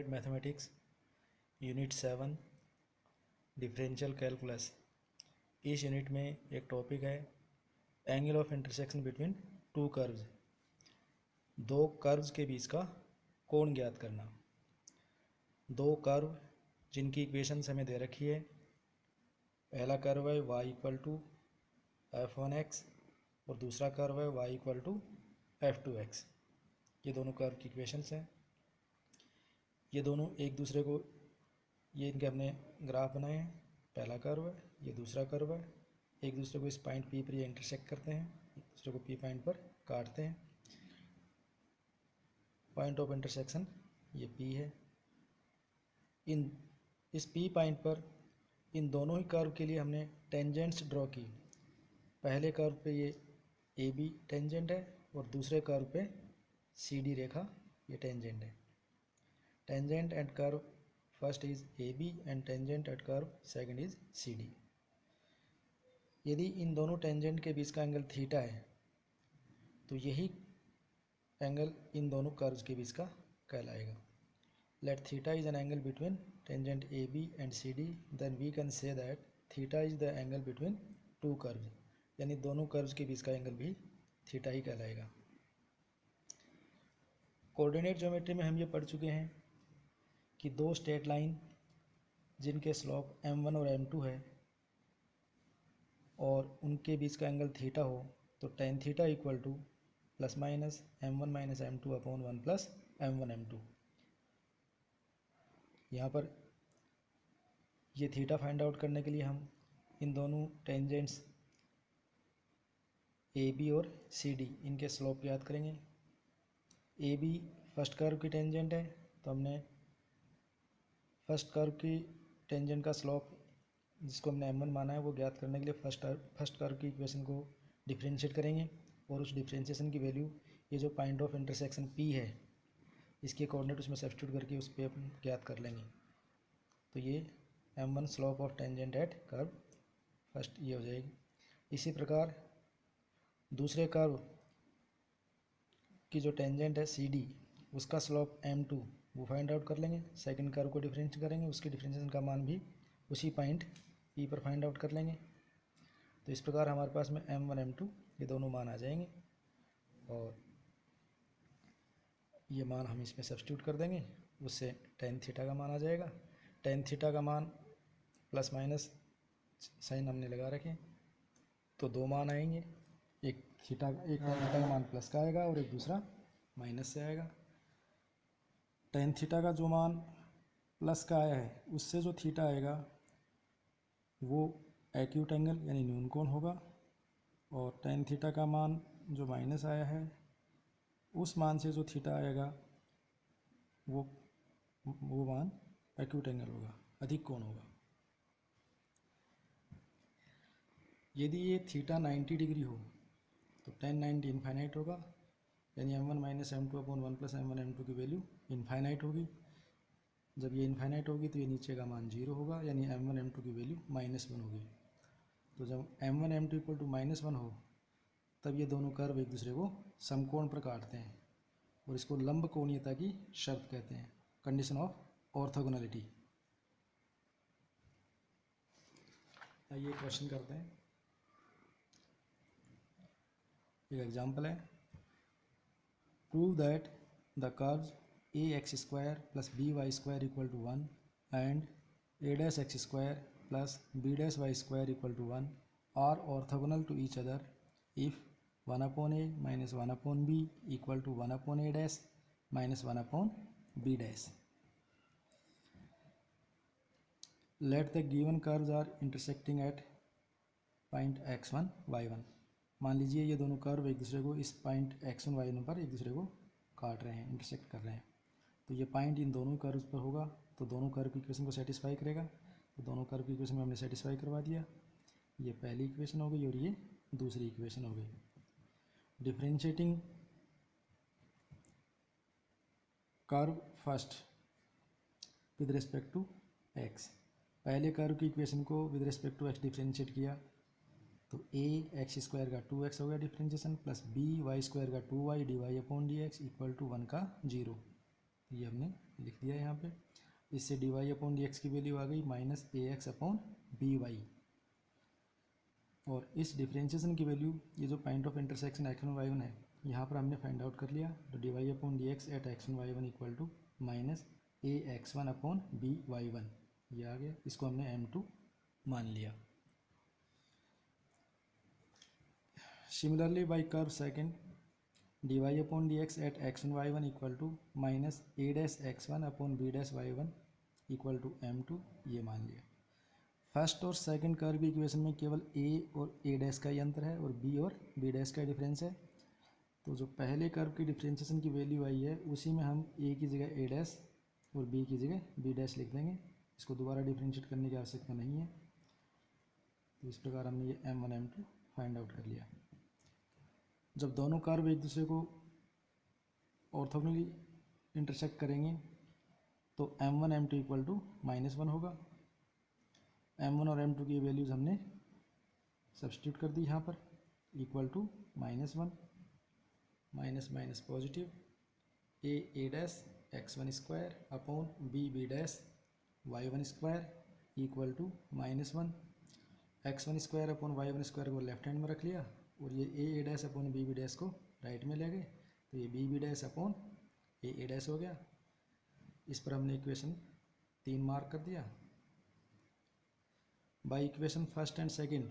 Applied mathematics unit 7 differential calculus. इस unit में एक टॉपिक है angle of intersection between two curves. दो कर्व्स के बीच का कोण ज्ञात करना। दो कर्व जिनकी इक्वेशंस हमें दे रखी है। पहला कर्व है y इक्वल टू f1x और दूसरा कर्व है y इक्वल टू f2x। ये दोनों कर्व की इक्वेशंस हैं। ये दोनों एक दूसरे को, ये इनके हमने ग्राफ बनाए हैं। पहला कर्व है, ये दूसरा कर्व है। एक दूसरे को इस पॉइंट P पर ये इंटरसेक्ट करते हैं, एक दूसरे को P पॉइंट पर काटते हैं। पॉइंट ऑफ इंटरसेक्शन ये P है। इस P पॉइंट पर इन दोनों ही कर्व के लिए हमने टेंजेंट्स ड्रॉ की। पहले कर्व पे ये AB टेंजेंट है और दूसरे कर्व पे CD रेखा ये टेंजेंट है। Tangent at curve first is AB and tangent at curve second is CD। यदि इन दोनों टेंजेंट के बीच का एंगल थीटा है तो यही एंगल इन दोनों कर्व्स के बीच का कहलाएगा। Let theta is an angle between tangent AB and CD, then we can say that theta is the angle between two curves। यानी दोनों कर्व्स के बीच का एंगल भी थीटा ही कहलाएगा। कोऑर्डिनेट ज्योमेट्री में हम ये पढ़ चुके हैं कि दो स्ट्रेट लाइन जिनके स्लोप m1 और m2 है और उनके बीच का एंगल थीटा हो तो tan theta equal two plus minus m1 minus m2 upon 1 plus m1 m2। यहाँ पर ये थीटा फाइंड आउट करने के लिए हम इन दोनों टेंजेंट्स AB और CD इनके स्लोप याद करेंगे। AB फर्स्ट कर्व की टेंजेंट है तो हमने फर्स्ट कर्व की टेंजेंट का स्लोप जिसको हमने m1 माना है वो ज्ञात करने के लिए फर्स्ट कर्व की इक्वेशन को डिफरेंशिएट करेंगे और उस डिफरेंशिएशन की वैल्यू ये जो पॉइंट ऑफ इंटरसेक्शन P है इसके कोऑर्डिनेट उसमें सब्स्टिट्यूट करके उस पर हम ज्ञात कर लेंगे। तो ये m1 slope of tangent at curve first ये हो जाएगी। इसी प्रकार दूसरे कर्व की जो टेंजेंट है CD उसका स्लोप m2 वो फाइंड आउट कर लेंगे। सेकंड कर्व को डिफरेंशिएट करेंगे, उसके डिफरेंशिएशन का मान भी उसी पॉइंट P पर फाइंड आउट कर लेंगे। तो इस प्रकार हमारे पास में m1 m2 ये दोनों मान आ जाएंगे और ये मान हम इसमें सब्स्टिट्यूट कर देंगे, उससे टेन थीटा का मान आ जाएगा। टेन थीटा का मान प्लस माइनस साइन हमने लगा रखे तो दो मान आएंगे। एक टेन थीटा का मान प्लस का आएगा और एक दूसरा माइनस से आएगा। टेन थीटा का जो मान प्लस का आया है उससे जो थीटा आएगा वो एक्यूट एंगल यानी न्यून कोण होगा और टेन थीटा का मान जो माइनस आया है उस मान से जो थीटा आएगा वो मान एक्यूट एंगल होगा, अधिक कोण होगा। यदि ये थीटा 90 डिग्री हो तो tan 90 इनफाइनाइट होगा, यानी m1 minus m2 upon 1 plus m1 m2 की वैल्यू इनफाइनाइट होगी। जब ये इनफाइनाइट होगी तो ये नीचे का मान 0 होगा, यानी m1 m2 की वैल्यू -1 होगी। तो जब m1 m2 इक्वल टू -1 हो तब ये दोनों कर्व एक दूसरे को समकोण पर काटते हैं और इसको लंब कोणीयता की शर्त कहते हैं, कंडीशन ऑफ ऑर्थोगोनैलिटी। आइए क्वेश्चन करते हैं। एक एग्जाम्पल है, prove that the curves ax square plus by square equal to 1 and a' x square plus b' y square equal to 1 are orthogonal to each other if 1 upon a minus 1 upon b equal to 1 upon a dash minus 1 upon b dash. Let the given curves are intersecting at point x1 y1। मान लीजिए ये दोनों curve एक दूसरे को इस point x1 y1 पर एक दूसरे को काट रहे हैं, इंटरसेक्ट कर रहे हैं। तो ये पॉइंट इन दोनों कर्व्स पर होगा तो दोनों कर्व की इक्वेशन को सेटिस्फाई करेगा। तो दोनों कर्व की इक्वेशन में हमने सेटिस्फाई करवा दिया। ये पहली इक्वेशन हो गई और ये दूसरी इक्वेशन हो गई। Differentiating curve first with respect to x। पहले कर्व की इक्वेशन को with respect to x differentiate किया तो a x स्क्वायर का 2x हो गया differentiation, plus b y square का 2y dy upon dx equal to 1 का 0। ये हमने लिख दिया यहाँ पे। इससे dy अपॉन डी की वैल्यू आ गई माइनस ए एक्स अपॉन बी वाई, और इस डिफ्रेंशिएशन की वैल्यू ये जो point of intersection x1 y1 है यहाँ पर हमने फाइंड आउट कर लिया। तो dy upon d x at x1 y1 equal to minus a x1 upon b y1, ये आ गया। इसको हमने m2 मान लिया। Similarly by curve second, dy upon d x at x1 y1 equal to minus a dash x1 upon b dash y1 equal to m2, ये मान लिया। फर्स्ट और सेकंड कर्व की इक्वेशन में केवल a और a डैश का ही अंतर है और b और b डैश का डिफरेंस है। तो जो पहले कर्व की डिफरेंशिएशन की वैल्यू आई है उसी में हम a की जगह a डैश और b की जगह b डैश लिख देंगे। इसको दोबारा डिफरेंशिएट करने की आवश्यकता नहीं है। तो इस प्रकार हमने ये m1 m2 फाइंड आउट कर लिया। जब दोनों कर्व एक दूसरे को ऑर्थोगोनली इंटरसेक्ट करेंगे तो m1 m2 इक्वल टू -1 होगा। m1 और m2 की वैल्यूज़ हमने सब्स्टिट्यूट कर दी यहाँ पर, equal to -1 minus minus positive a dash x1 square upon b dash y1 square equal to -1। x1 square upon y1 square को लेफ्ट हैंड में रख लिया और ये a dash upon b dash को राइट में ले गए, तो ये b dash upon a dash हो गया। इस पर हमने इक्वेशन 3 मार्क कर दिया। By equation first and second,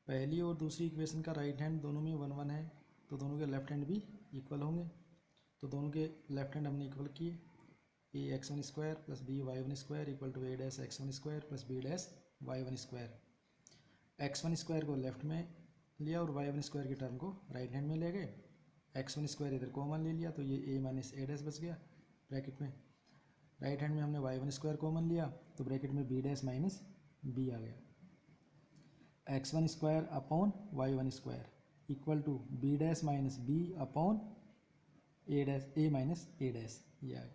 पहली और दूसरी इक्वेशन का राइट हैंड दोनों में 1 1 है, तो दोनों के लेफ्ट हैंड भी इक्वल होंगे। तो दोनों के लेफ्ट हैंड हमने इक्वल किए, a x1 square plus b y1 square equal to a dash x1 square plus b dash y1 square. x1 square को लेफ्ट में लिया और y1 स्क्वायर की टर्म को राइट हैंड में ले गए। x1 स्क्वायर इधर कॉमन ले लिया तो ये a माइनस ए डैश बच गया ब्रैकेट में। राइट हैंड में हमने y1 स्क्वायर कॉमन लिया तो ब्रैकेट में b डैश माइनस b आ गया। x1 square upon y1 square equal to b dash minus b upon a dash a minus a dash, ये आ गया।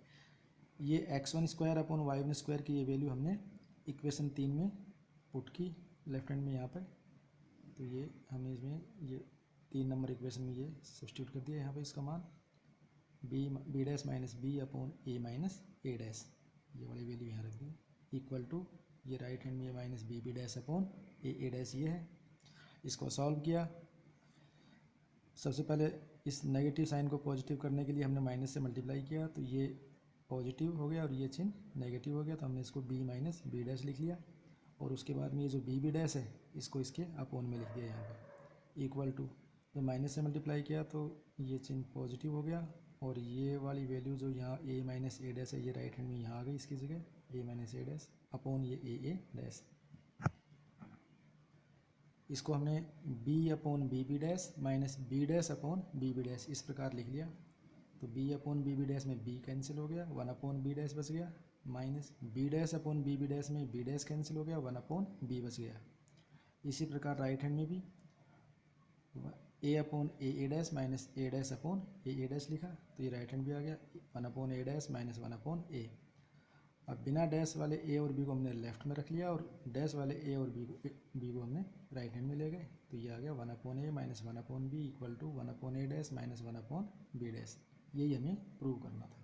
ये x1 square upon y1 square की ये वैल्यू हमने इक्वेशन 3 में पुट की लेफ्ट हैंड में यहाँ पर। तो ये हमने इसमें ये 3 नंबर इक्वेशन में ये सब्स्टिट्यूट कर दिया यहाँ पे इसका मान b dash minus b upon a minus a dash, ये वाली वैल्यू यहाँ रख दी इक्वल टू ये राइट हैंड में ये minus b dash upon a dash ये है। इसको सॉल्व किया। सबसे पहले इस नेगेटिव साइन को पॉजिटिव करने के लिए हमने माइनस से मल्टीप्लाई किया, तो ये पॉजिटिव हो गया और ये चिन्ह नेगेटिव हो गया, तो हमने इसको b माइनस बी डैश लिख लिया। और उसके बाद में ये जो बी डैश है इसको इसके अपॉन में लिख दिया यहाँ पे इक्वल टू, जब माइनस से मल्टीप्लाई किया तो ये चिन्ह पॉजिटिव हो गया और ये वाली वैल्यू जो यहाँ a माइनस ए डैश है ये राइट हैंड में यहाँ आ गई इसकी जगह a minus a dash upon ये ए डैश। इसको हमने b upon b dash minus b dash upon b dash इस प्रकार लिख लिया। तो b अपॉन बी डैश में b कैंसिल हो गया, 1 अपॉन बी डैश बच गया, minus b dash upon b dash में b डैश कैंसिल हो गया, 1 अपॉन b बच गया। इसी प्रकार राइट हैंड में भी a upon a dash minus a dash upon a dash लिखा, तो ये राइट हैंड भी आ गया, 1 upon a dash minus 1 upon ए। अब बिना डैश वाले a और b को हमने लेफ्ट में रख लिया और डैश वाले a और b को हमने राइट हैंड में ले गए, तो ये आ गया 1 upon a minus 1 upon b equal to 1 upon a dash minus 1 upon b dash. यही हमें प्रूव करना था।